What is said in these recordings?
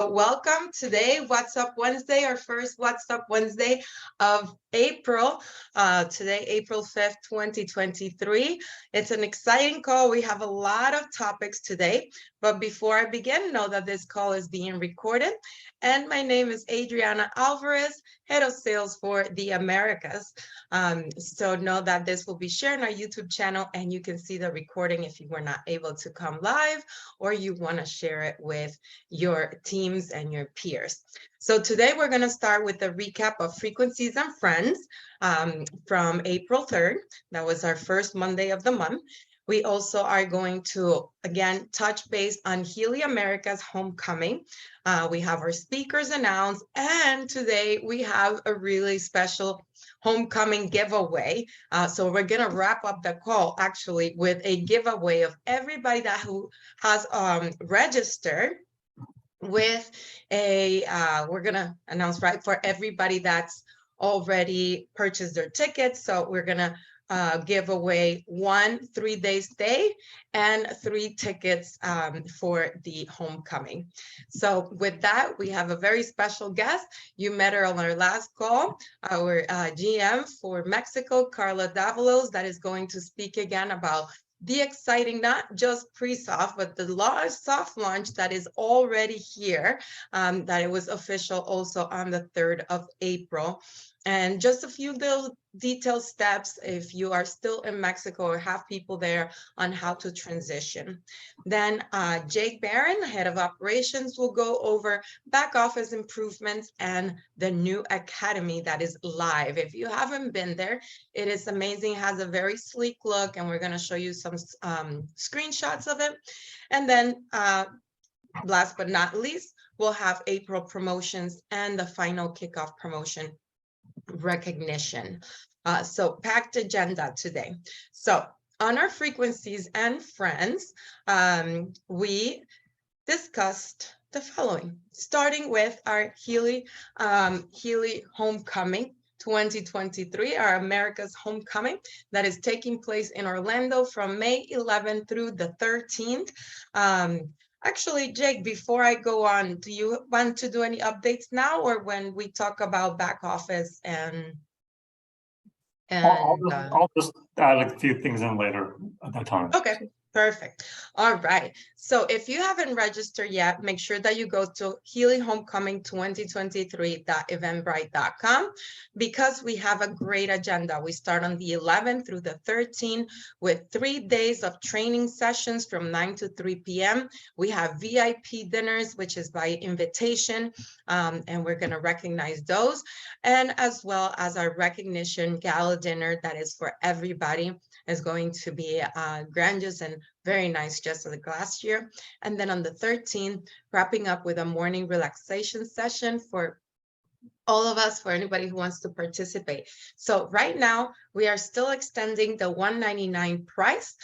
So welcome today, What's Up Wednesday, our first What's Up Wednesday of April. Today, April 5th, 2023. It's an exciting call. We have a lot of topics today, but before I begin, know that this call is being recorded. And my name is Adriana Alvarez, Head of Sales for the Americas. So know that this will be shared on our YouTube channel, and you can see the recording if you were not able to come live or you want to share it with your teams and your peers. So today we're going to start with a recap of Frequencies and Friends from April 3rd. That was our first Monday of the month. We also are going to, again, touch base on Healy Americas Homecoming. We have our speakers announced, and today we have a really special homecoming giveaway. So we're going to wrap up the call actually with a giveaway of everybody who has registered with a, we're going to announce right for everybody that's already purchased their tickets. So we're going to give away 1 3-day stay and 3 tickets for the homecoming. So with that, we have a very special guest. You met her on our last call, our GM for Mexico, Carla Davalos, that is going to speak again about the exciting, not just pre-soft, but the large soft launch that is already here, that it was official also on the 3rd of April. And just a few little detailed steps if you are still in Mexico or have people there on how to transition. Then Jake Barron, Head of Operations, will go over back office improvements and the new academy that is live. If you haven't been there, it is amazing. It has a very sleek look, and we're going to show you some screenshots of it. And then last but not least, we'll have April promotions and the final kickoff promotion recognition. So packed agenda today. So on our Frequencies and Friends, we discussed the following, starting with our Healy Homecoming 2023, our America's Homecoming that is taking place in Orlando from May 11th through the 13th. Actually, Jake, before I go on, do you want to do any updates now, or when we talk about back office and I'll just add a few things in later at that time. Okay, perfect. All right. So if you haven't registered yet, make sure that you go to Healy Homecoming 2023.eventbrite.com, because we have a great agenda. We start on the 11th through the 13th with 3 days of training sessions from 9 to 3 p.m. We have VIP dinners, which is by invitation, and we're going to recognize those, and as well as our recognition gala dinner that is for everybody. Is going to be grandiose and very nice, just like last year. And then on the 13th, wrapping up with a morning relaxation session for all of us, for anybody who wants to participate. So right now, we are still extending the $199 price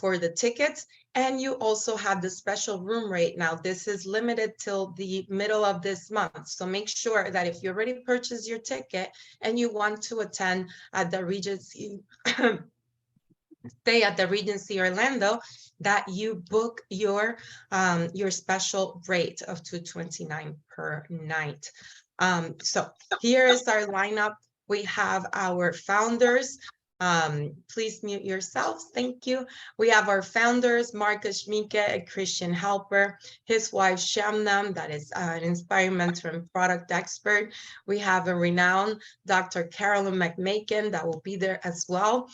for the tickets. And you also have the special room rate. Now, this is limited till the middle of this month. So make sure that if you already purchased your ticket and you want to attend at the Regency, stay at the Regency Orlando, that you book your special rate of $229 per night. So here is our lineup. We have our founders. Please mute yourselves. Thank you. We have our founders, Marcus Schmike, a Christian helper, his wife, Shamnam, that is an inspiring mentor and product expert. We have a renowned Dr. Carolyn McMakin that will be there as well.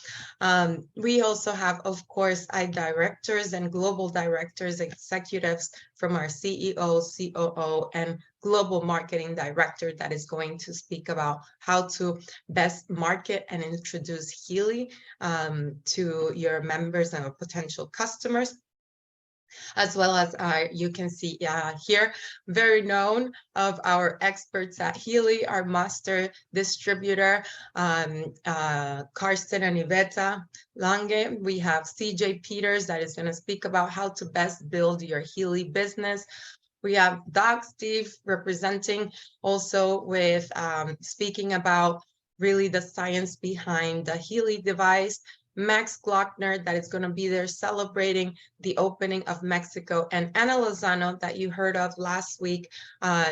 We also have, of course, directors and global directors, executives from our CEO, COO, and global marketing director that is going to speak about how to best market and introduce Healy to your members and potential customers. As well as you can see here, very known of our experts at Healy, our master distributor, Karsten and Iveta Lange. We have CJ Peters that is going to speak about how to best build your Healy business. We have Doc Steve representing also with speaking about really the science behind the Healy device. Max Glockner, that is going to be there celebrating the opening of Mexico, and Ana Lozano, that you heard of last week.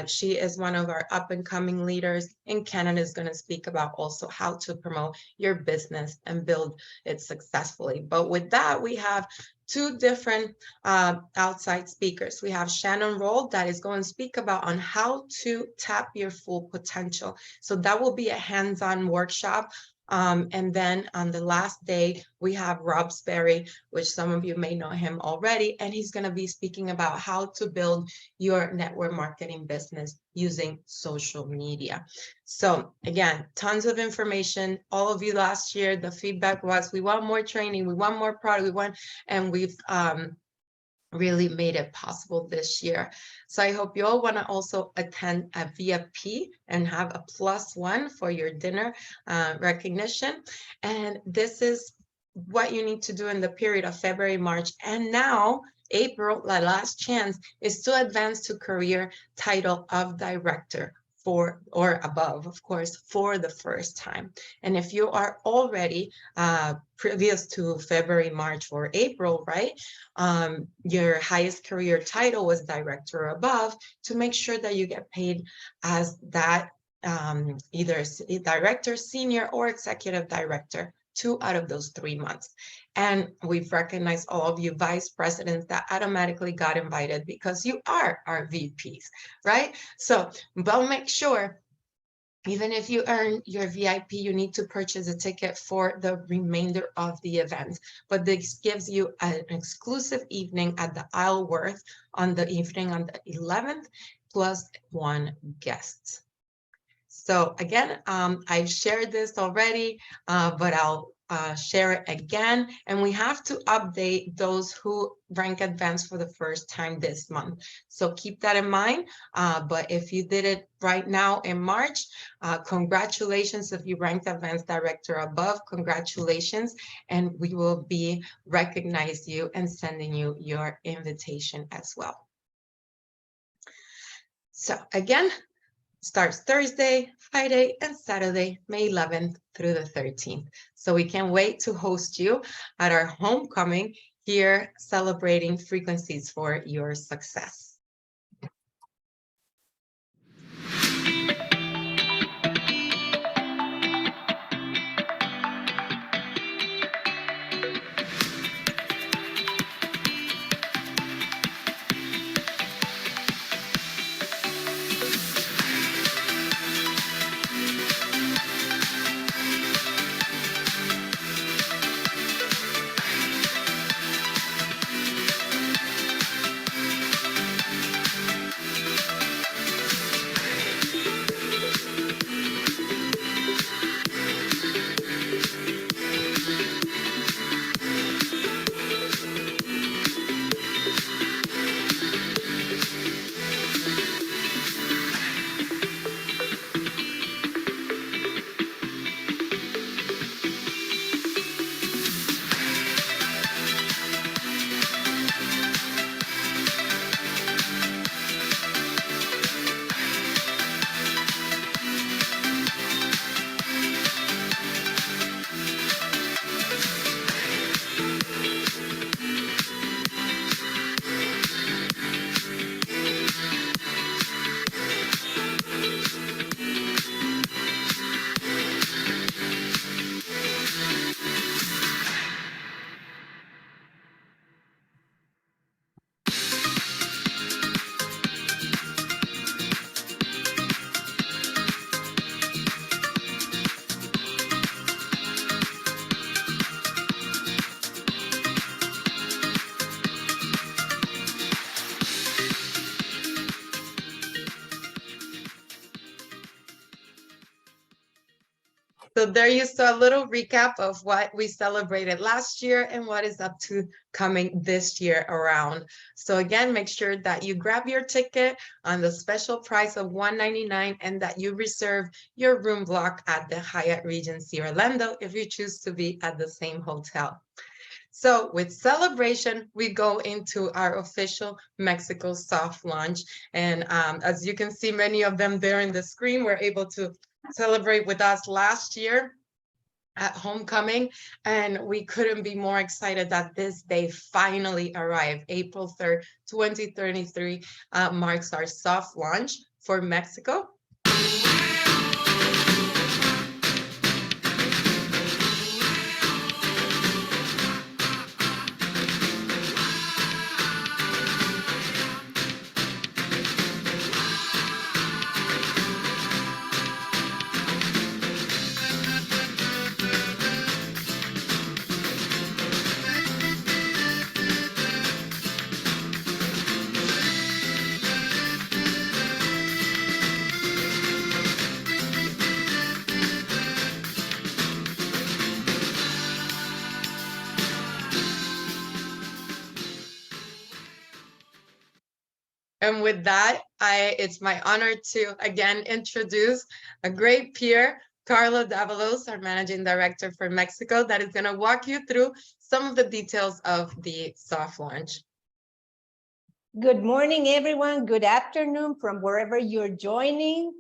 She is one of our up-and-coming leaders in Canada, is going to speak about also how to promote your business and build it successfully. But with that, we have two different outside speakers. We have Shannon Roll, that is going to speak about on how to tap your full potential. So that will be a hands-on workshop. And then on the last day, we have Rob Sperry, which some of you may know him already, and he's going to be speaking about how to build your network marketing business using social media. So again, tons of information. All of you last year, the feedback was, we want more training, we want more product, and we've really made it possible this year. So I hope you all want to also attend a VIP and have a +1 for your dinner recognition. And this is what you need to do in the period of February, March, and now April. The last chance is to advance to career title of director, or above, of course, for the first time. And if you are already previous to February, March, or April, right, your highest career title was director or above, to make sure that you get paid as that either director, senior, or executive director, 2 out of those 3 months. And we've recognized all of you vice presidents that automatically got invited because you are our VPs, right? So, but make sure, even if you earn your VIP, you need to purchase a ticket for the remainder of the event. But this gives you an exclusive evening at the Isleworth on the evening on the 11th, +1 guest. So again, I've shared this already, but I'll share it again. And we have to update those who rank advanced for the first time this month. So keep that in mind. But if you did it right now in March, congratulations. If you ranked advanced director above, congratulations. And we will be recognizing you and sending you your invitation as well. So again, starts Thursday, Friday, and Saturday, May 11th through the 13th. So we can't wait to host you at our homecoming here, celebrating frequencies for your success. So there you saw a little recap of what we celebrated last year and what is up to coming this year around. So again, make sure that you grab your ticket on the special price of $199 and that you reserve your room block at the Hyatt Regency Orlando if you choose to be at the same hotel. So with celebration, we go into our official Mexico soft launch. And as you can see, many of them there in the screen were able to celebrate with us last year. at Homecoming, and we couldn't be more excited that this day finally arrived. April 3rd, 2033 marks our soft launch for Mexico. And with that, it's my honor to again introduce a great peer, Carla Davalos, our Managing Director for Mexico, that is going to walk you through some of the details of the soft launch. Good morning, everyone. Good afternoon from wherever you're joining.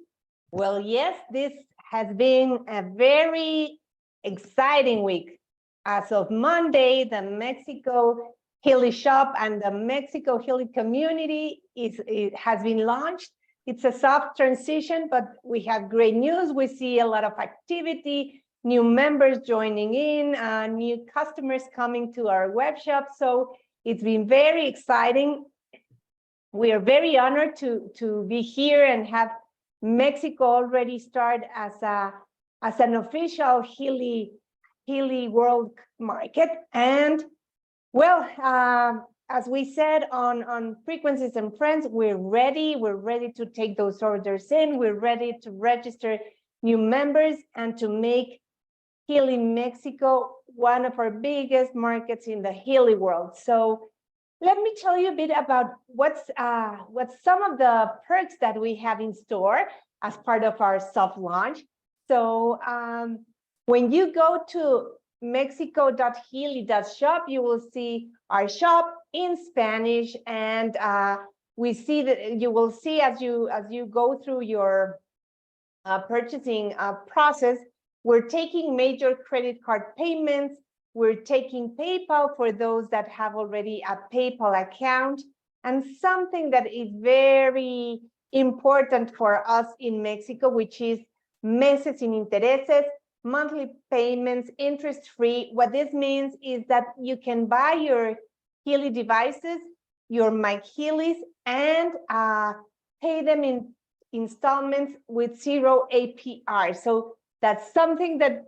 Well, yes, this has been a very exciting week. As of Monday, the Mexico Healy shop and the Mexico Healy community has been launched. It's a soft transition, but we have great news. We see a lot of activity, new members joining in, new customers coming to our web shop. So it's been very exciting. We are very honored to be here and have Mexico already start as an official Healy World Market. And well, as we said on Frequencies and Friends, we're ready. We're ready to take those orders in. We're ready to register new members and to make Healy Mexico one of our biggest markets in the Healy world. So let me tell you a bit about what's some of the perks that we have in store as part of our soft launch. So when you go to mexico.healy.shop, you will see our shop in Spanish, and we see that you will see as you go through your purchasing process, we're taking major credit card payments. We're taking PayPal for those that have already a PayPal account. And something that is very important for us in Mexico, which is meses sin intereses, monthly payments, interest-free. What this means is that you can buy your Healy devices, your MagHelays, and pay them in installments with 0 APR. So that's something that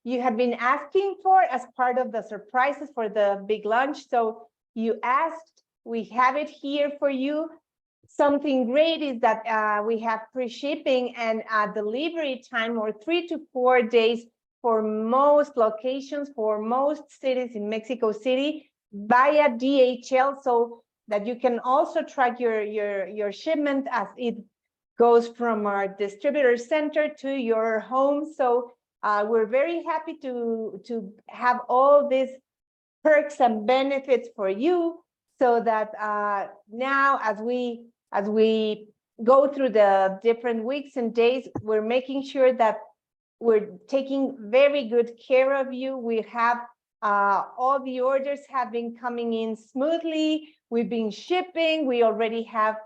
you have been asking for as part of the surprises for the big launch. So you asked, we have it here for you. Something great is that we have pre-shipping and delivery time or 3 to 4 days for most locations, for most cities in Mexico City via DHL, so that you can also track your shipment as it goes from our distributor center to your home. So we're very happy to have all these perks and benefits for you, so that now as we go through the different weeks and days, we're making sure that we're taking very good care of you. We have all the orders have been coming in smoothly. We've been shipping. We already have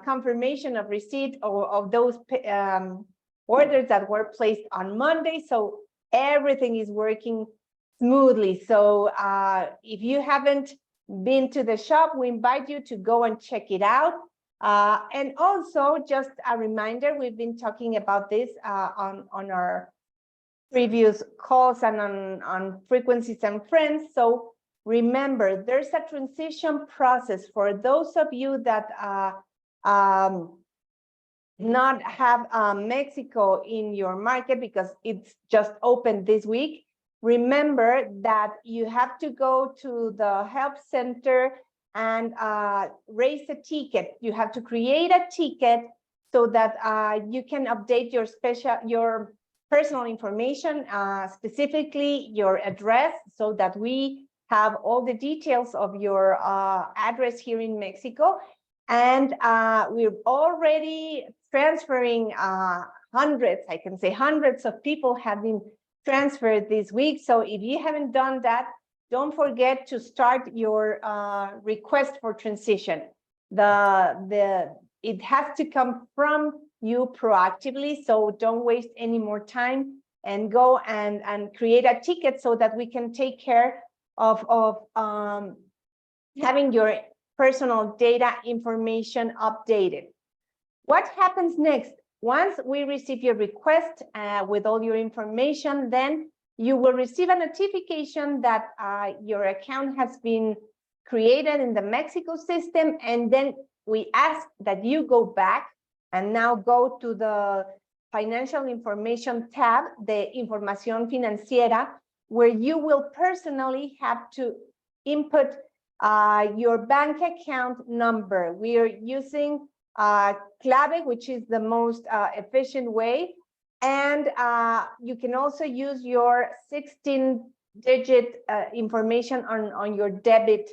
confirmation of receipt of those orders that were placed on Monday. So everything is working smoothly. So if you haven't been to the shop, we invite you to go and check it out. And also, just a reminder, we've been talking about this on our previous calls and on Frequencies and Friends. So remember, there's a transition process for those of you that not have Mexico in your market because it's just opened this week. Remember that you have to go to the help center and raise a ticket. You have to create a ticket so that you can update your personal information, specifically your address, so that we have all the details of your address here in Mexico. And we're already transferring hundreds, I can say hundreds of people have been transfer this week. So if you haven't done that, don't forget to start your request for transition. It has to come from you proactively, so don't waste any more time and go and create a ticket so that we can take care of having your personal data information updated. What happens next? Once we receive your request with all your information, then you will receive a notification that your account has been created in the Mexico system, and then we ask that you go back and now go to the financial information tab, the Información Financiera, where you will personally have to input your bank account number. We are using Clave, which is the most efficient way. And you can also use your 16-digit information on your debit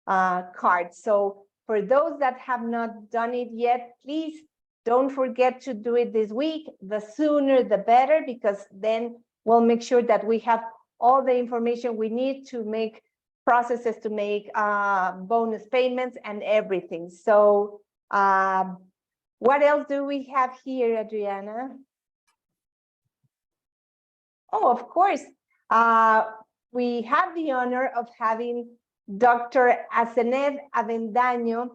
card. So for those that have not done it yet, please don't forget to do it this week. The sooner, the better, because then we'll make sure that we have all the information we need to make processes, to make bonus payments and everything. So what else do we have here, Adriana? Oh, of course. We have the honor of having Dr. Azeneth Avendaño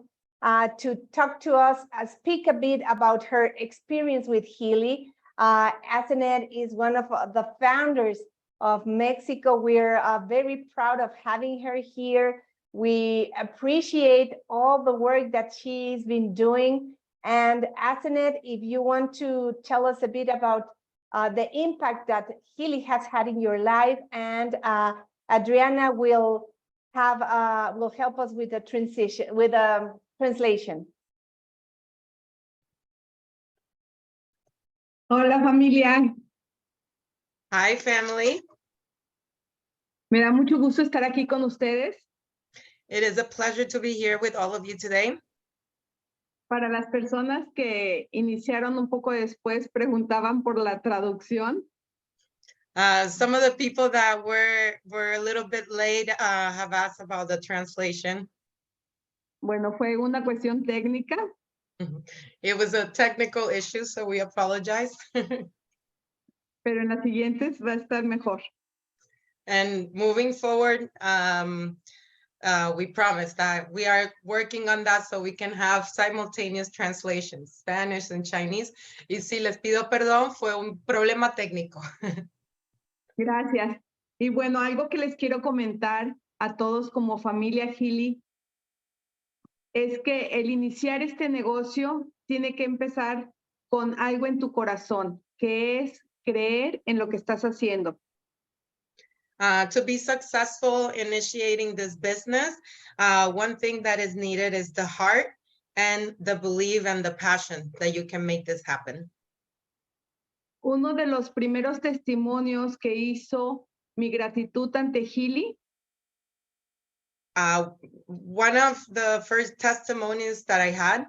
to talk to us, speak a bit about her experience with Healy. Azeneth is one of the founders of Mexico. We're very proud of having her here. We appreciate all the work that she's been doing. And Azeneth, if you want to tell us a bit about the impact that Healy has had in your life, and Adriana will help us with the transition, with the translation. Hola familia. Hi, family. Me da mucho gusto estar aquí con ustedes. It is a pleasure to be here with all of you today. Para las personas que iniciaron un poco después, preguntaban por la traducción. Some of the people that were a little bit late have asked about the translation. Bueno, fue una cuestión técnica. It was a technical issue, so we apologize. Pero en las siguientes va a estar mejor. And moving forward, we promise that we are working on that so we can have simultaneous translations, Spanish and Chinese. Y si les pido perdón, fue un problema técnico. Gracias. Y bueno, algo que les quiero comentar a todos como familia Healy es que el iniciar este negocio tiene que empezar con algo en tu corazón, que es creer en lo que estás haciendo. To be successful initiating this business, one thing that is needed is the heart and the belief and the passion that you can make this happen. Uno de los primeros testimonios que hizo mi gratitud ante Healy one of the first testimonies that I had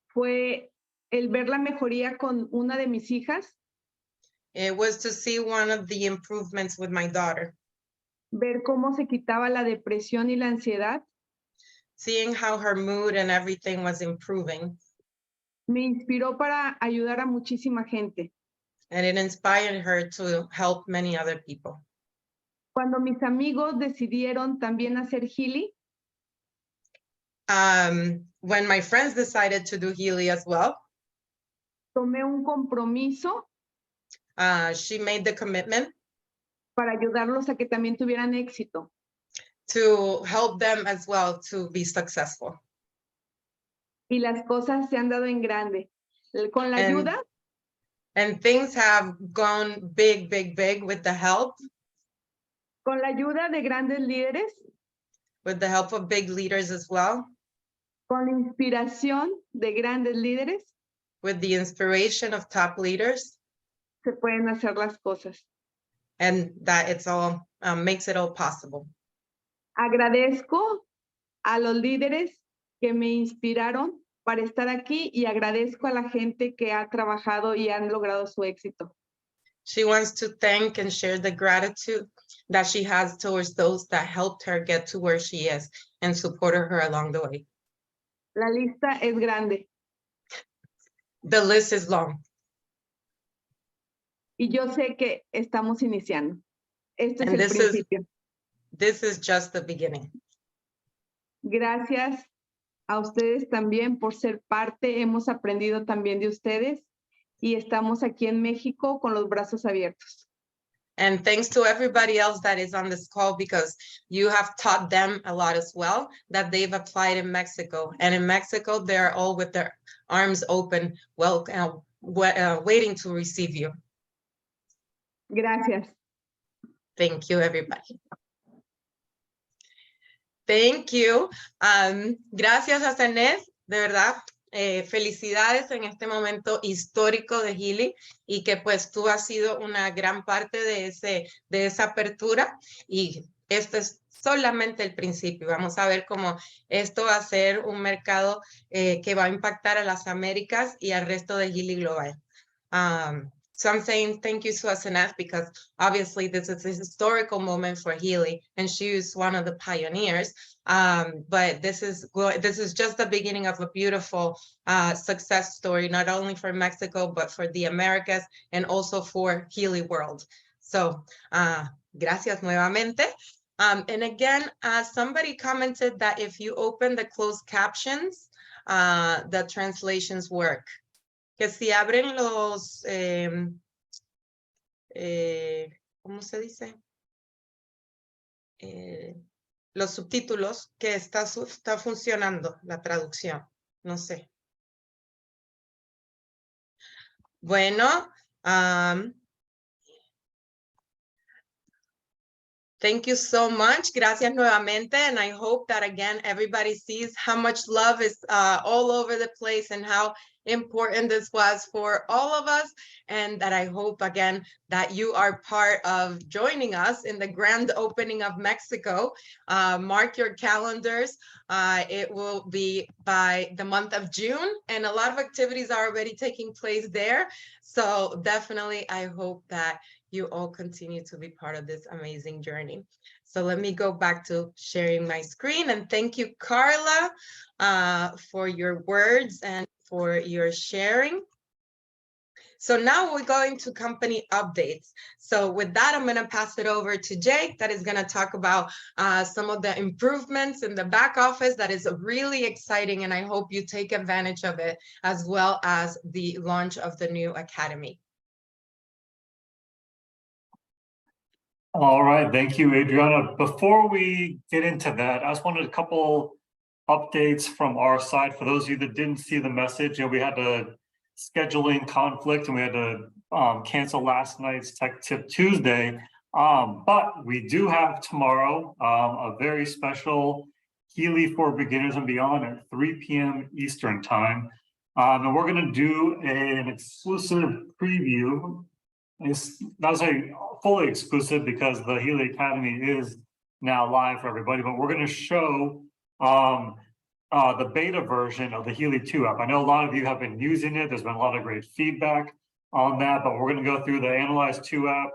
fue el ver la mejoría con una de mis hijas. It was to see one of the improvements with my daughter. Ver cómo se quitaba la depresión y la ansiedad. Seeing how her mood and everything was improving. Me inspiró para ayudar a muchísima gente. And it inspired her to help many other people. Cuando mis amigos decidieron también hacer Healy, when my friends decided to do Healy as well, tomé un compromiso she made the commitment para ayudarlos a que también tuvieran éxito. to help them as well to be successful. Y las cosas se han dado en grande. Con la ayuda. And things have gone big, big, big with the help. Con la ayuda de grandes líderes. With the help of big leaders as well. Con la inspiración de grandes líderes. With the inspiration of top leaders. Se pueden hacer las cosas. And that it's all, makes it all possible. Agradezco a los líderes que me inspiraron para estar aquí y agradezco a la gente que ha trabajado y han logrado su éxito. She wants to thank and share the gratitude that she has towards those that helped her get to where she is and supported her along the way. La lista es grande The list is long. y yo sé que estamos iniciando. Esto es And el principio. This is just the beginning. Gracias a ustedes también por ser parte. Hemos aprendido también de ustedes y estamos aquí en México con los brazos abiertos. And thanks to everybody else that is on this call, because you have taught them a lot as well, that they've applied in Mexico. And in Mexico, they're all with their arms open, waiting to receive you. Gracias. Thank you, everybody. Thank you. Gracias, Azeneth, de verdad. Felicidades en este momento histórico de Healy y que pues tú has sido una gran parte de esa apertura y esto es solamente el principio. Vamos a ver cómo esto va a ser un mercado que va a impactar a las Américas y al resto de Healy Global. So I'm saying thank you to Azeneth because obviously this is a historical moment for Healy and she is one of the pioneers. But this is just the beginning of a beautiful success story, not only for Mexico, but for the Americas and also for Healy World. So gracias nuevamente. And again, somebody commented that if you open the closed captions, the translations work. Que si abren los, ¿cómo se dice? Los subtítulos, que está funcionando la traducción, no sé. Bueno, thank you so much. Gracias nuevamente. And I hope that again, everybody sees how much love is all over the place and how important this was for all of us. And that I hope again, that you are part of joining us in the grand opening of Mexico. Mark your calendars. It will be by the month of June and a lot of activities are already taking place there. So definitely, I hope that you all continue to be part of this amazing journey. So let me go back to sharing my screen and thank you, Carla, for your words and for your sharing. So now we're going to company updates. So with that, I'm going to pass it over to Jake that is going to talk about some of the improvements in the back office that is really exciting. And I hope you take advantage of it as well as the launch of the new academy. All right, thank you, Adriana. Before we get into that, I just wanted a couple updates from our side. For those of you that didn't see the message, we had a scheduling conflict and we had to cancel last night's Tech Tip Tuesday. But we do have tomorrow a very special Healy for Beginners and Beyond at 3 p.m. Eastern Time. And we're going to do an exclusive preview. It's not say fully exclusive because the Healy Academy is now live for everybody, but we're going to show the beta version of the Healy 2 app. I know a lot of you have been using it. There's been a lot of great feedback on that, but we're going to go through the Analyze 2 app,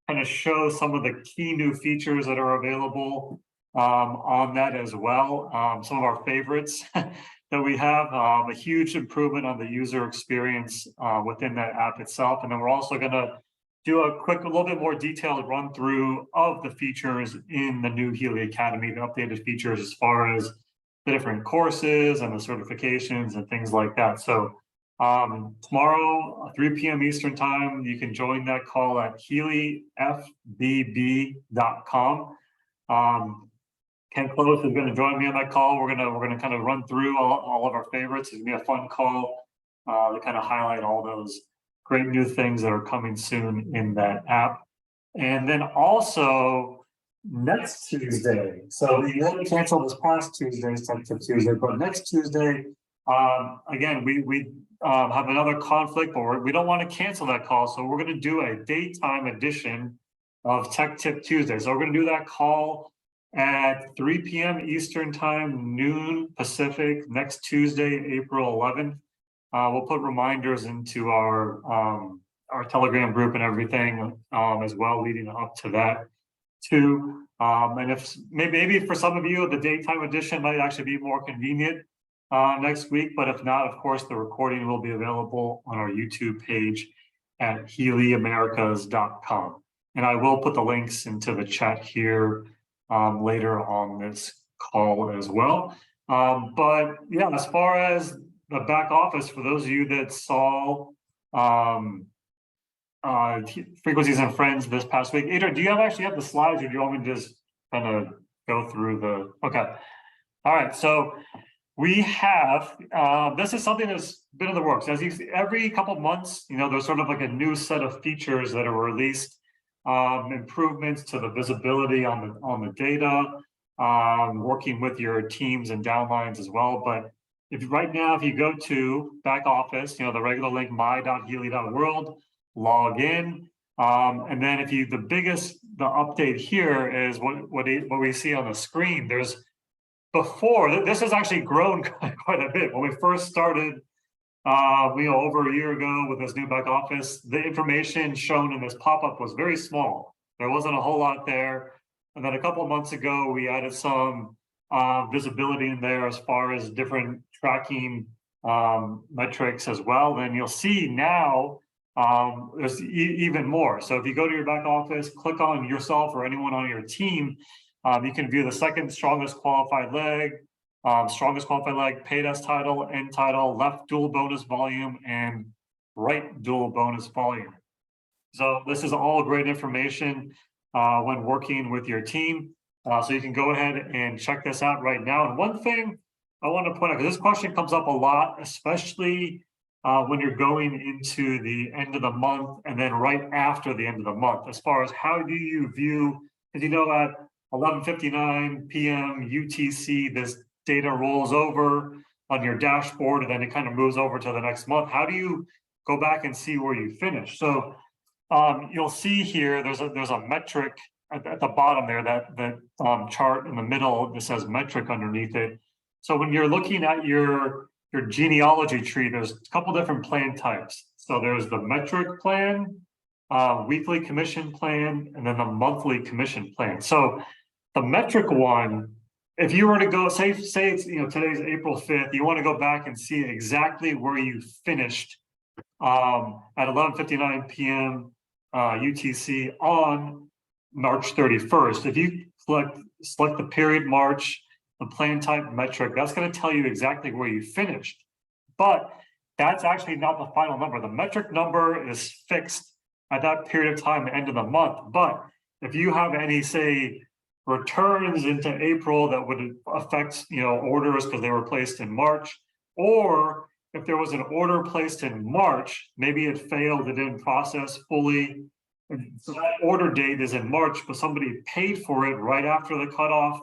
kind of show some of the key new features that are available on that as well. Some of our favorites that we have, a huge improvement on the user experience within that app itself. And then we're also going to do a little bit more detailed run through of the features in the new Healy Academy, the updated features as far as the different courses and the certifications and things like that. So tomorrow, 3 p.m. Eastern Time, you can join that call at HealyFBB.com. Ken Close is going to join me on that call. We're gonna kind of run through all of our favorites. It's gonna be a fun call to kind of highlight all those great new things that are coming soon in that app. And then also next Tuesday, so we had to cancel this past Tuesday's Tech Tip Tuesday, but next Tuesday, again, we have another conflict, but we don't want to cancel that call. So we're going to do a daytime edition of Tech Tip Tuesday. So we're going to do that call at 3 p.m. Eastern Time, noon Pacific, next Tuesday, April 11th. We'll put reminders into our our Telegram group and everything as well, leading up to that too. And if maybe for some of you, the daytime edition might actually be more convenient next week, but if not, of course, the recording will be available on our YouTube page at HealyAmericas.com. And I will put the links into the chat here later on this call as well. But yeah, as far as the back office, for those of you that saw Frequencies and Friends this past week, Adrian, do you actually have the slides, or do you want me to just kind of go through the, okay. All right, so we have, this is something that's been in the works. As you see, every couple of months, you know, there's sort of like a new set of features that are released, improvements to the visibility on the data, working with your teams and downlines as well. But if right now, if you go to back office, you know, the regular link, my.healy.world, log in. And then if you, the update here is what we see on the screen. There's before, this has actually grown quite a bit. When we first started, over a year ago with this new back office, the information shown in this pop-up was very small. There wasn't a whole lot there. And then a couple of months ago, we added some visibility in there as far as different tracking metrics as well. Then you'll see now there's even more. So if you go to your back office, click on yourself or anyone on your team, you can view the second strongest qualified leg, paid S title, end title, left dual bonus volume, and right dual bonus volume. So this is all great information when working with your team. So you can go ahead and check this out right now. And one thing I want to point out, because this question comes up a lot, especially when you're going into the end of the month and then right after the end of the month, as far as how do you view, because you know at 11:59 p.m. UTC, this data rolls over on your dashboard and then it kind of moves over to the next month. How do you go back and see where you finished? So you'll see here, there's a metric at the bottom there, that chart in the middle that says metric underneath it. So when you're looking at your genealogy tree, there's a couple different plan types. So there's the metric plan, weekly commission plan, and then the monthly commission plan. So the metric one, if you were to go, say it's, today's April 5th, you want to go back and see exactly where you finished at 11:59 p.m. UTC on March 31st. If you select the period March, the plan type metric, that's going to tell you exactly where you finished. But that's actually not the final number. The metric number is fixed at that period of time, the end of the month. But if you have any, say, returns into April that would affect, orders because they were placed in March, or if there was an order placed in March, maybe it failed, it didn't process fully. So that order date is in March, but somebody paid for it right after the cutoff,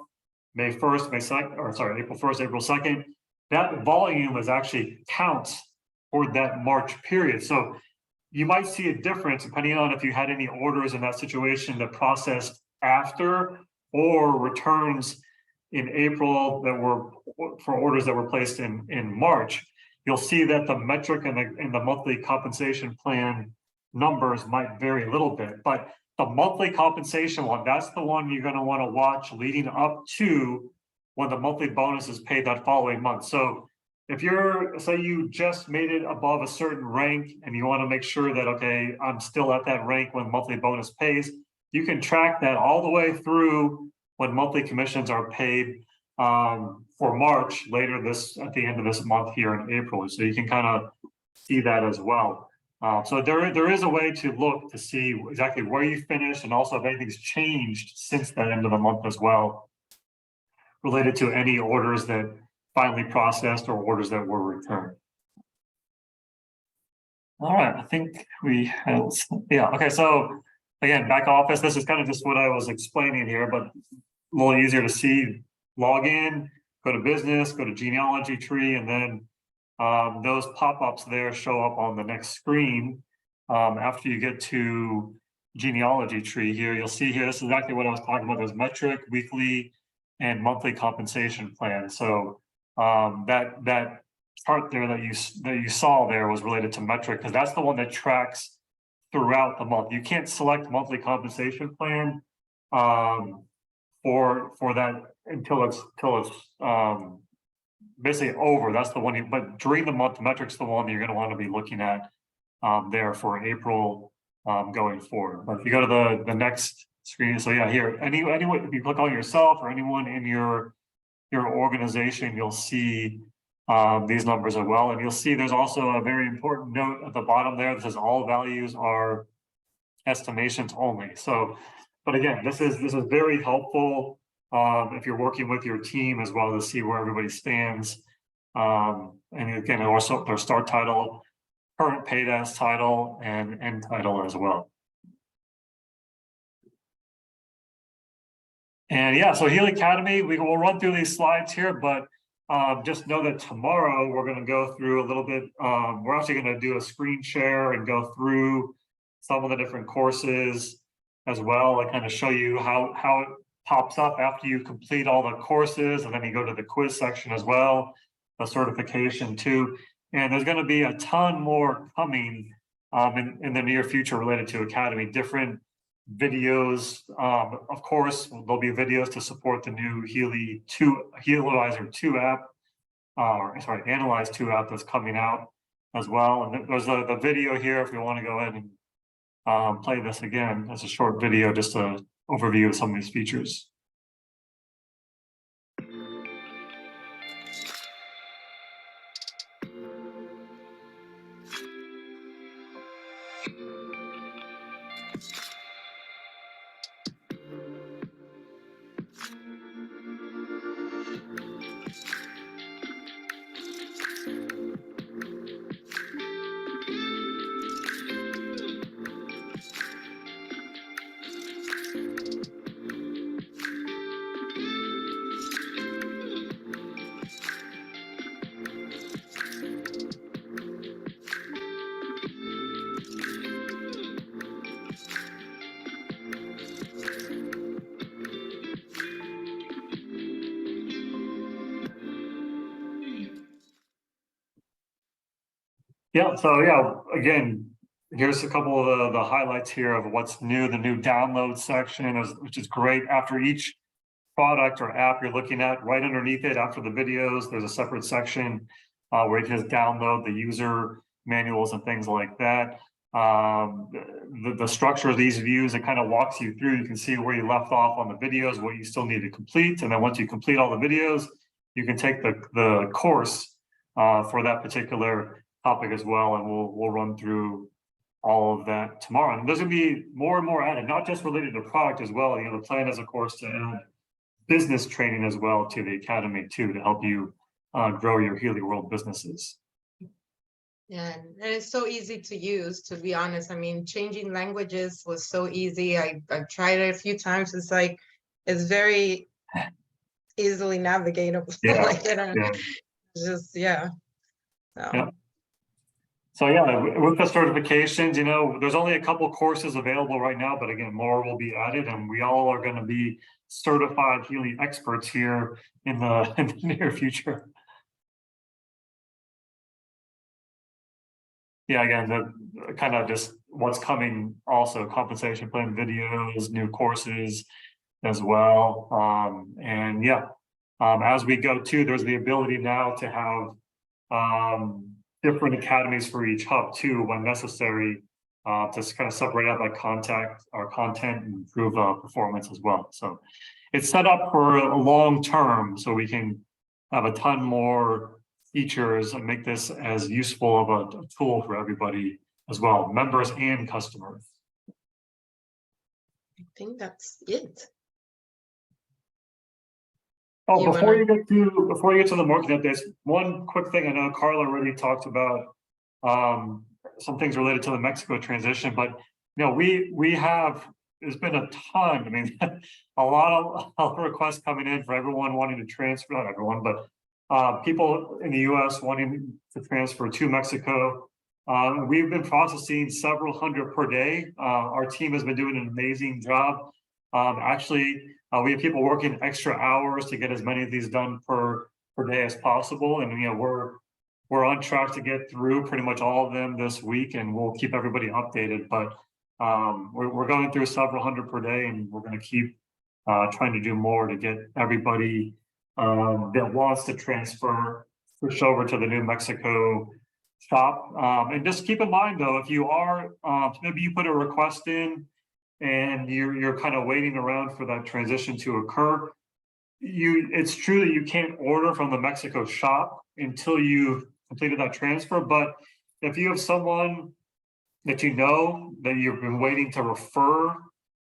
May 1st, April 1st, April 2nd, that volume is actually counts for that March period. So you might see a difference depending on if you had any orders in that situation that processed after, or returns in April that were for orders that were placed in March. You'll see that the metric and the monthly compensation plan numbers might vary a little bit, but the monthly compensation one, that's the one you're going to want to watch leading up to when the monthly bonus is paid that following month. So if you're, say you just made it above a certain rank and you want to make sure that, okay, I'm still at that rank when monthly bonus pays, you can track that all the way through when monthly commissions are paid for March later at the end of this month here in April. So you can kind of see that as well. So there is a way to look to see exactly where you finished and also if anything's changed since that end of the month as well, related to any orders that finally processed or orders that were returned. All right, I think we had, okay, so again, back office, this is kind of just what I was explaining here, but a little easier to see. Log in, go to business, go to genealogy tree, and then those pop-ups there show up on the next screen. After you get to genealogy tree here, you'll see here, this is exactly what I was talking about. There's metric, weekly, and monthly compensation plan. So that chart there that you saw there was related to metric, because that's the one that tracks throughout the month. You can't select monthly compensation plan for that until it's basically over. That's the one. But during the month, the metric's the one that you're going to want to be looking at there for April going forward. But if you go to the next screen, so yeah, here anyone, if you click on yourself or anyone in your organization, you'll see these numbers as well. And you'll see there's also a very important note at the bottom there that says all values are estimations only. So, but again, this is very helpful if you're working with your team as well to see where everybody stands. And again, also their start title, current paid as title, and end title as well. And yeah, so Healy Academy, we'll run through these slides here, but just know that tomorrow we're going to go through a little bit. We're actually going to do a screen share and go through some of the different courses as well, and kind of show you how it pops up after you complete all the courses, and then you go to the quiz section as well, the certification too. And there's going to be a ton more coming in the near future related to Academy, different videos. Of course, there'll be videos to support the new HealAdvisor 2 app, sorry, Analyze 2 app that's coming out as well. And there's the video here if you want to go ahead and play this again. It's a short video, just an overview of some of these features. Yeah, so yeah, again, here's a couple of the highlights here of what's new, the new download section, which is great. After each product or app you're looking at, right underneath it, after the videos, there's a separate section where you can just download the user manuals and things like that. The structure of these views, it kind of walks you through. You can see where you left off on the videos, what you still need to complete. And then once you complete all the videos, you can take the course for that particular topic as well, and we'll run through all of that tomorrow. And there's going to be more and more added, not just related to product as well. You know, the plan is, of course, to add business training as well to the academy too, to help you grow your Healy World businesses. Yeah, and it's so easy to use, to be honest. I mean, changing languages was so easy. I've tried it a few times. It's like, it's very easily navigatable. Yeah, Like, just, yeah. So. Yeah. So yeah, with the certifications, you know, there's only a couple courses available right now, but again, more will be added, and we all are going to be certified Healy experts here in the near future. Yeah, again, the kind of just what's coming also, compensation plan videos, new courses as well. And yeah, as we go too, there's the ability now to have different academies for each hub too, when necessary, to kind of separate out that content and improve performance as well. So it's set up for a long term, so we can have a ton more features and make this as useful of a tool for everybody as well, members and customers. I think that's it. Oh, before you get to the marketing updates, one quick thing. I know Carla already talked about some things related to the Mexico transition, but you know, there's been a ton. I mean, a lot of requests coming in for everyone wanting to transfer, not everyone, but people in the US wanting to transfer to Mexico. We've been processing several hundred per day. Our team has been doing an amazing job. Actually, we have people working extra hours to get as many of these done per day as possible. And you know, we're on track to get through pretty much all of them this week, and we'll keep everybody updated. But we're going through several hundred per day, and we're going to keep trying to do more to get everybody that wants to transfer switch over to the New Mexico shop. And just keep in mind, though, if you are, maybe you put a request in and you're kind of waiting around for that transition to occur, it's true that you can't order from the Mexico shop until you've completed that transfer. But if you have someone that you know that you've been waiting to refer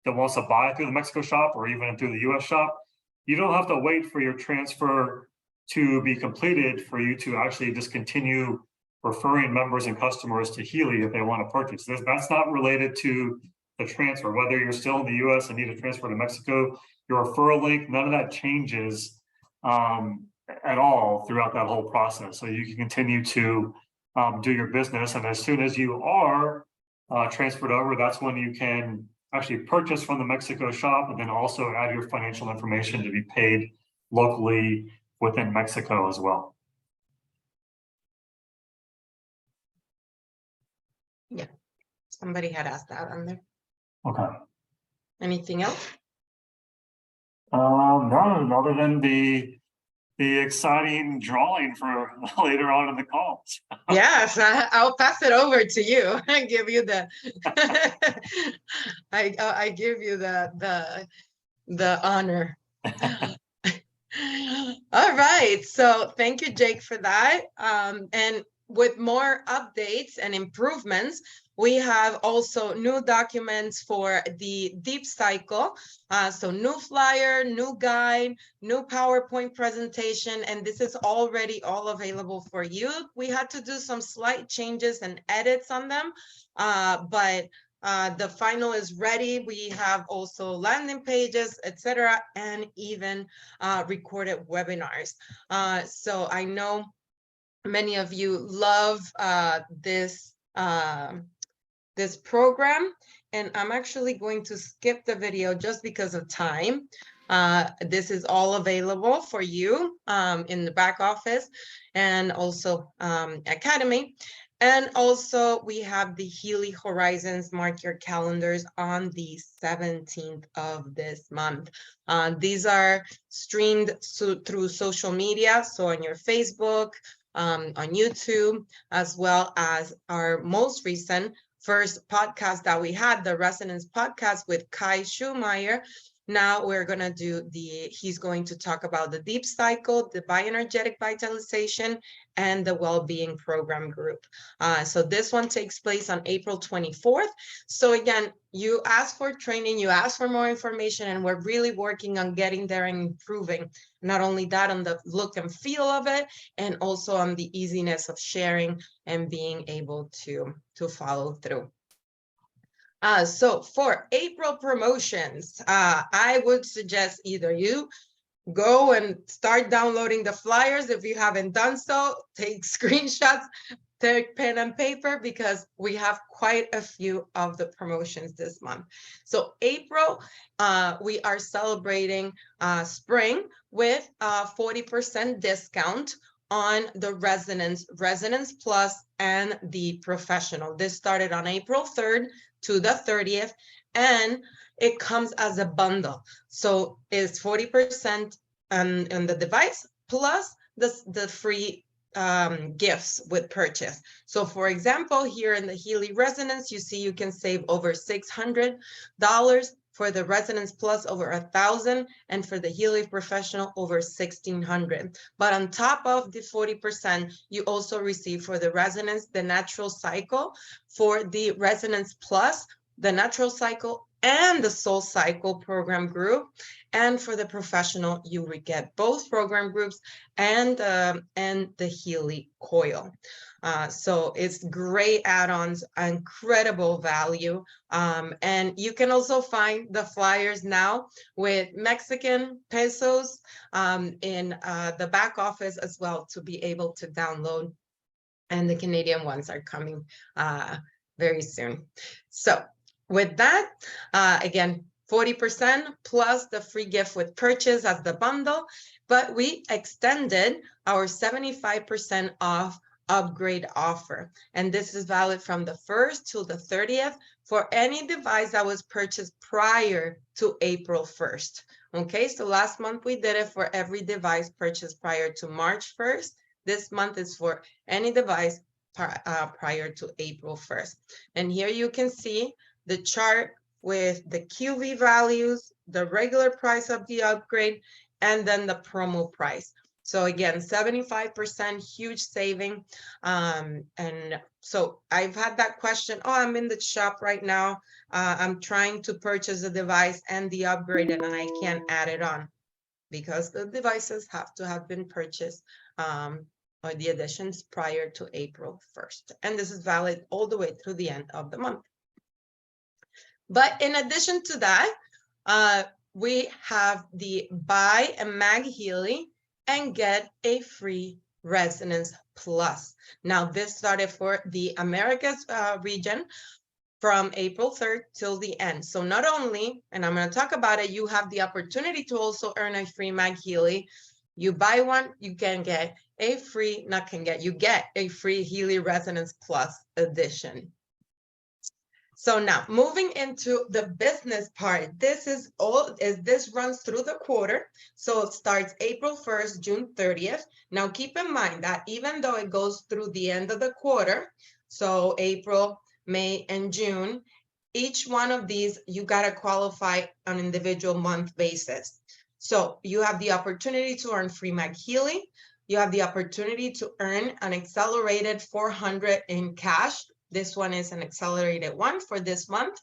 that wants to buy through the Mexico shop or even through the US shop, you don't have to wait for your transfer to be completed for you to actually just continue referring members and customers to Healy if they want to purchase. That's not related to the transfer. Whether you're still in the US and need to transfer to Mexico, your referral link, none of that changes at all throughout that whole process. So you can continue to do your business. And as soon as you are transferred over, that's when you can actually purchase from the Mexico shop and then also add your financial information to be paid locally within Mexico as well. Yeah, somebody had asked that on there. Okay. Anything else? No, other than the exciting drawing for later on in the call. Yes, I'll pass it over to you and give you the I give you the honor. All right, so thank you, Jake, for that. And with more updates and improvements, we have also new documents for the deep cycle. So new flyer, new guide, new PowerPoint presentation, and this is already all available for you. We had to do some slight changes and edits on them, but the final is ready. We have also landing pages, etc., and even recorded webinars. So I know many of you love this program, and I'm actually going to skip the video just because of time. This is all available for you in the back office and also Academy. And also we have the Healy Horizons. Mark your calendars on the 17th of this month. These are streamed through social media, so on your Facebook, on YouTube, as well as our most recent first podcast that we had, the Resonance podcast with Kai Schulmeyer. Now we're going to do he's going to talk about the deep cycle, the bioenergetic vitalization, and the well-being program group. So this one takes place on April 24th. So again, you asked for training, you asked for more information, and we're really working on getting there and improving. Not only that, on the look and feel of it, and also on the easiness of sharing and being able to follow through. So for April promotions, I would suggest either you go and start downloading the flyers. If you haven't done so, take screenshots, take pen and paper, because we have quite a few of the promotions this month. So April, we are celebrating spring with a 40% discount on the Resonance Plus and the Professional. This started on April 3rd to the 30th, and it comes as a bundle. So it's 40% on the device plus the free gifts with purchase. So for example, here in the Healy Resonance, you see you can save over $600, for the Resonance Plus over $1,000, and for the Healy Professional over $1,600. But on top of the 40%, you also receive for the Resonance, the Natural Cycle, for the Resonance Plus, the Natural Cycle and the Soul Cycle program group. And for the Professional, you would get both program groups and the Healy Coil. So it's great add-ons, incredible value. And you can also find the flyers now with Mexican pesos in the back office as well, to be able to download. And the Canadian ones are coming very soon. So with that, again, 40% plus the free gift with purchase as the bundle, but we extended our 75% off upgrade offer. And this is valid from the 1st to the 30th for any device that was purchased prior to April 1st. Okay, so last month we did it for every device purchased prior to March 1st. This month is for any device prior to April 1st. And here you can see the chart with the QV values, the regular price of the upgrade, and then the promo price. So again, 75% huge saving. And so I've had that question, oh, I'm in the shop right now. I'm trying to purchase a device and the upgrade, and I can't add it on because the devices have to have been purchased or the additions prior to April 1st. And this is valid all the way through the end of the month. But in addition to that, we have the buy a MagHelay and get a free Resonance Plus. Now, this started for the Americas region from April 3rd till the end. So not only, and I'm going to talk about it, you have the opportunity to also earn a free MagHelay. You buy one, you can get a free, you get a free Healy Resonance Plus edition. So now moving into the business part, this runs through the quarter. So it starts April 1st, June 30th. Now keep in mind that even though it goes through the end of the quarter, so April, May, and June, each one of these, you got to qualify on an individual month basis. So you have the opportunity to earn free MagHelay. You have the opportunity to earn an accelerated 400 in cash. This one is an accelerated one for this month.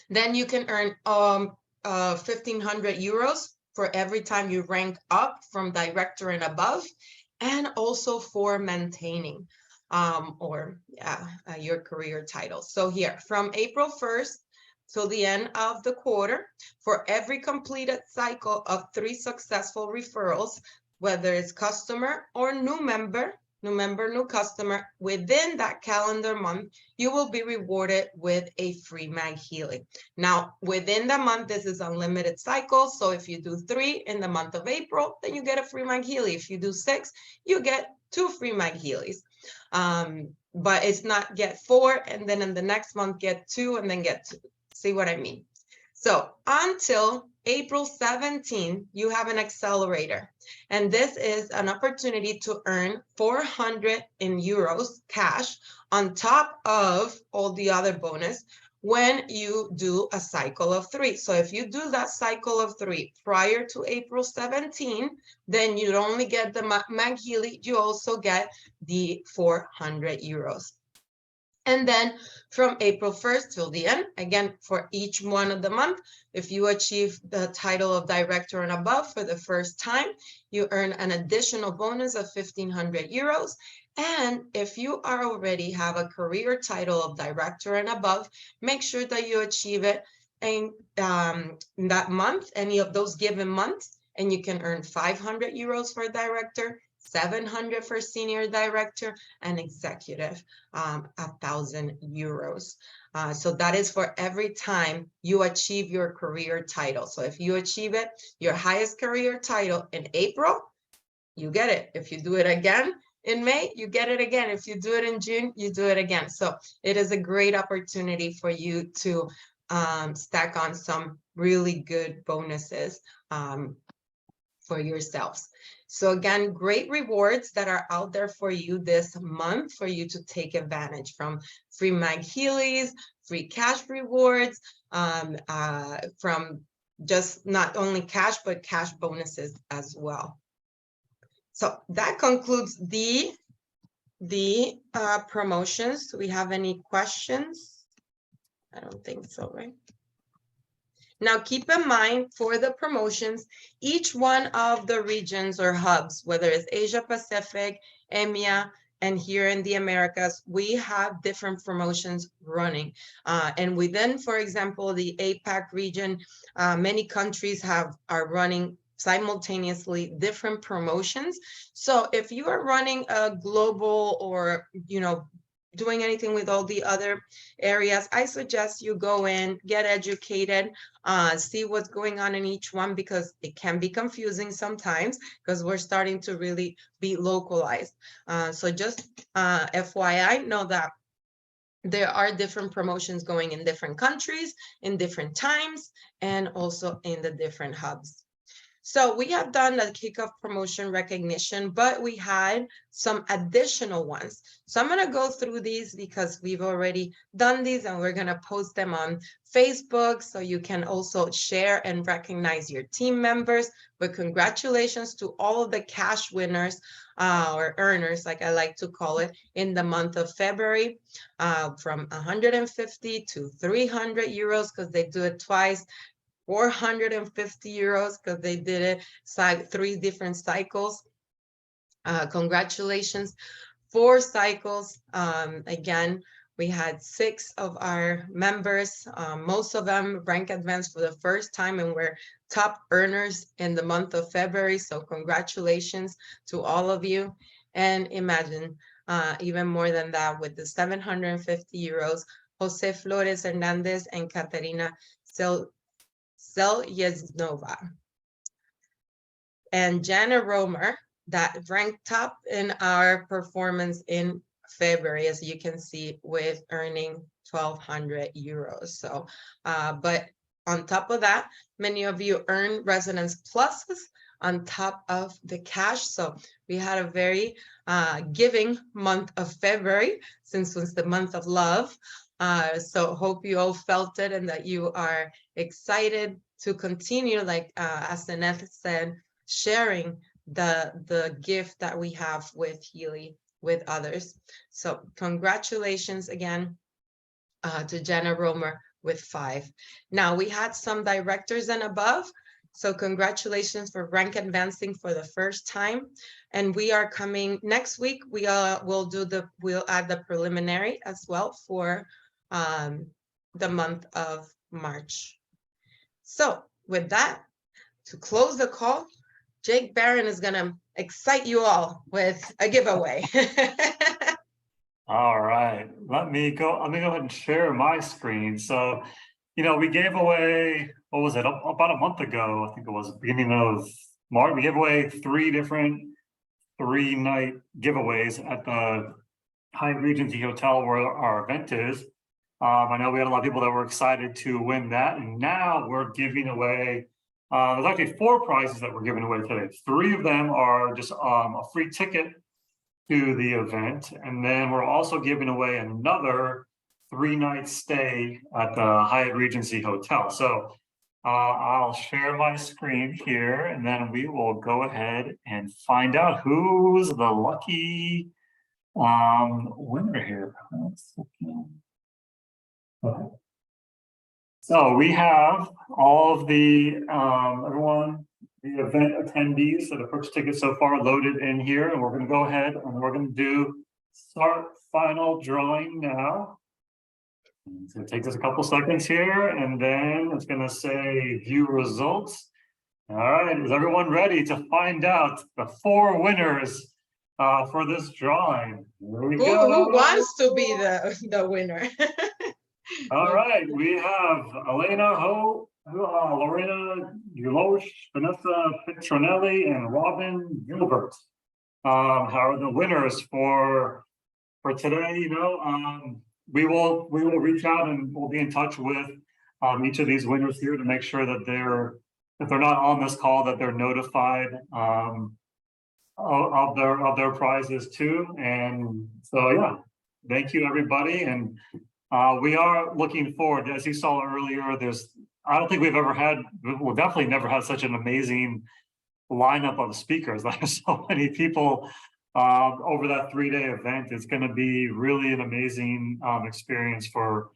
Then you can earn 1,500 euros for every time you rank up from director and above, and also for maintaining your career title. So here, from April 1st till the end of the quarter, for every completed cycle of 3 successful referrals, whether it's customer or new member, new customer, within that calendar month, you will be rewarded with a free MagHelay. Now, within the month, this is unlimited cycles. So if you do 3 in the month of April, then you get a free MagHelay. If you do 6, you get 2 free MagHelays. But it's not get 4 and then in the next month get 2 and then get 2. See what I mean? So until April 17, you have an accelerator. And this is an opportunity to earn 400 in euros cash on top of all the other bonus when you do a cycle of 3. So if you do that cycle of 3 prior to April 17, then you don't only get the MagHelay, you also get the 400 euros. And then from April 1st till the end, again, for each one of the month, if you achieve the title of director and above for the first time, you earn an additional bonus of 1,500 euros. And if you already have a career title of director and above, make sure that you achieve it in that month, any of those given months, and you can earn 500 euros for director, 700 for senior director, and executive, 1,000 euros. So that is for every time you achieve your career title. So if you achieve it, your highest career title in April, you get it. If you do it again in May, you get it again. If you do it in June, you do it again. So it is a great opportunity for you to stack on some really good bonuses for yourselves. So again, great rewards that are out there for you this month for you to take advantage from. Free MagHelays, free cash rewards, from just not only cash, but cash bonuses as well. So that concludes the promotions. Do we have any questions? I don't think so, right? Now, keep in mind for the promotions, each one of the regions or hubs, whether it's Asia Pacific, EMEA, and here in the Americas, we have different promotions running. And within, for example, the APAC region, many countries are running simultaneously different promotions. So if you are running a global or, doing anything with all the other areas, I suggest you go in, get educated, see what's going on in each one, because it can be confusing sometimes because we're starting to really be localized. So just FYI, know that there are different promotions going in different countries, in different times, and also in the different hubs. So we have done the kickoff promotion recognition, but we had some additional ones. So I'm going to go through these because we've already done these, and we're going to post them on Facebook so you can also share and recognize your team members. But congratulations to all of the cash winners or earners, like I like to call it, in the month of February, from 150 to 300 euros, because they do it twice. 450 euros because they did it 3 different cycles. Congratulations. 4 cycles. Again, we had 6 of our members, most of them rank advanced for the first time, and we're top earners in the month of February. So congratulations to all of you. And imagine even more than that, with the 750 euros, Jose Flores Hernandez and Katerina Selyeznova. And Jana Romer, that ranked top in our performance in February, as you can see, with earning 1,200 euros. So, but on top of that, many of you earn Resonance Pluses on top of the cash. So we had a very giving month of February, since it was the month of love. So hope you all felt it and that you are excited to continue, like Azeneth said, sharing the gift that we have with Healy with others. So congratulations again to Jenna Romer with 5. Now we had some directors and above. So congratulations for rank advancing for the first time. And we are coming next week. We'll add the preliminary as well for the month of March. So with that, to close the call, Jake Barron is going to excite you all with a giveaway. All right, let me go ahead and share my screen. So, you know, we gave away, what was it, about a month ago, I think it was beginning of March, we gave away 3 different 3-night giveaways at the Hyatt Regency Hotel where our event is. I know we had a lot of people that were excited to win that, and now we're giving away, there's actually 4 prizes that we're giving away today. 3 of them are just a free ticket to the event, and then we're also giving away another 3-night stay at the Hyatt Regency Hotel. So I'll share my screen here, and then we will go ahead and find out who's the lucky winner here. Okay. So we have all of the the event attendees that have purchased tickets so far loaded in here, and we're going to go ahead and we're going to do start final drawing now. It's going to take us a couple seconds here, and then it's going to say view results. All right, is everyone ready to find out the 4 winners for this drawing? Here we go. Who wants to be the winner? All right, we have Elena Lorena Ulosh, Vanessa Petronelli, and Robin Gilbert. How are the winners for today? You know, we will reach out and we'll be in touch with each of these winners here to make sure that if they're not on this call, that they're notified of their prizes too. And so yeah, thank you everybody. And we are looking forward, as you saw earlier, I don't think we've definitely never had such an amazing lineup of speakers. There's so many people over that 3-day event. It's going to be really an amazing experience for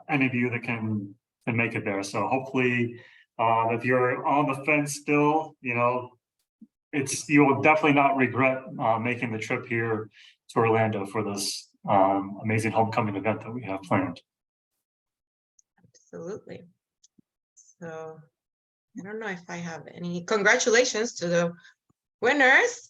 any of you that can make it there. So hopefully, if you're on the fence still, you know, you will definitely not regret making the trip here to Orlando for this amazing homecoming event that we have planned. Absolutely. So I don't know if I have any. Congratulations to the winners.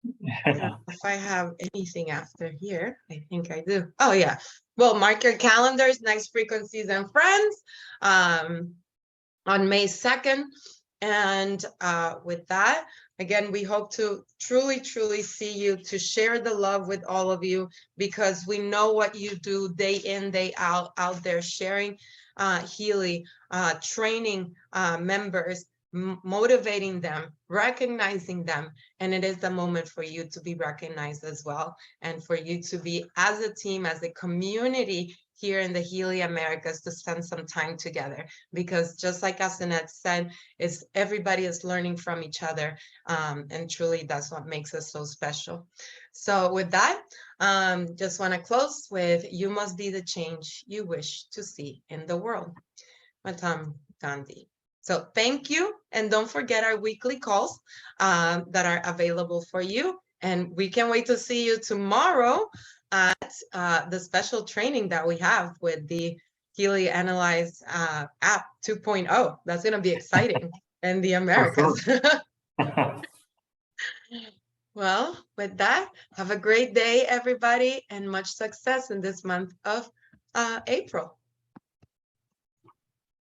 If I have anything after here, I think I do. Oh yeah. Well, mark your calendars, next Frequencies and Friends on May 2nd. And with that, again, we hope to truly see you, to share the love with all of you, because we know what you do day in, day out there, sharing Healy, training members, motivating them, recognizing them. And it is the moment for you to be recognized as well, and for you to be, as a team, as a community here in the Healy Americas, to spend some time together, because just like Azeneth said, is everybody is learning from each other, and truly that's what makes us so special. So with that, just want to close with, you must be the change you wish to see in the world. Mahatma Gandhi. So thank you, and don't forget our weekly calls that are available for you, and we can't wait to see you tomorrow at the special training that we have with the Healy Analyze app 2.0. That's going to be exciting in the Americas. Well, with that, have a great day, everybody, and much success in this month of April.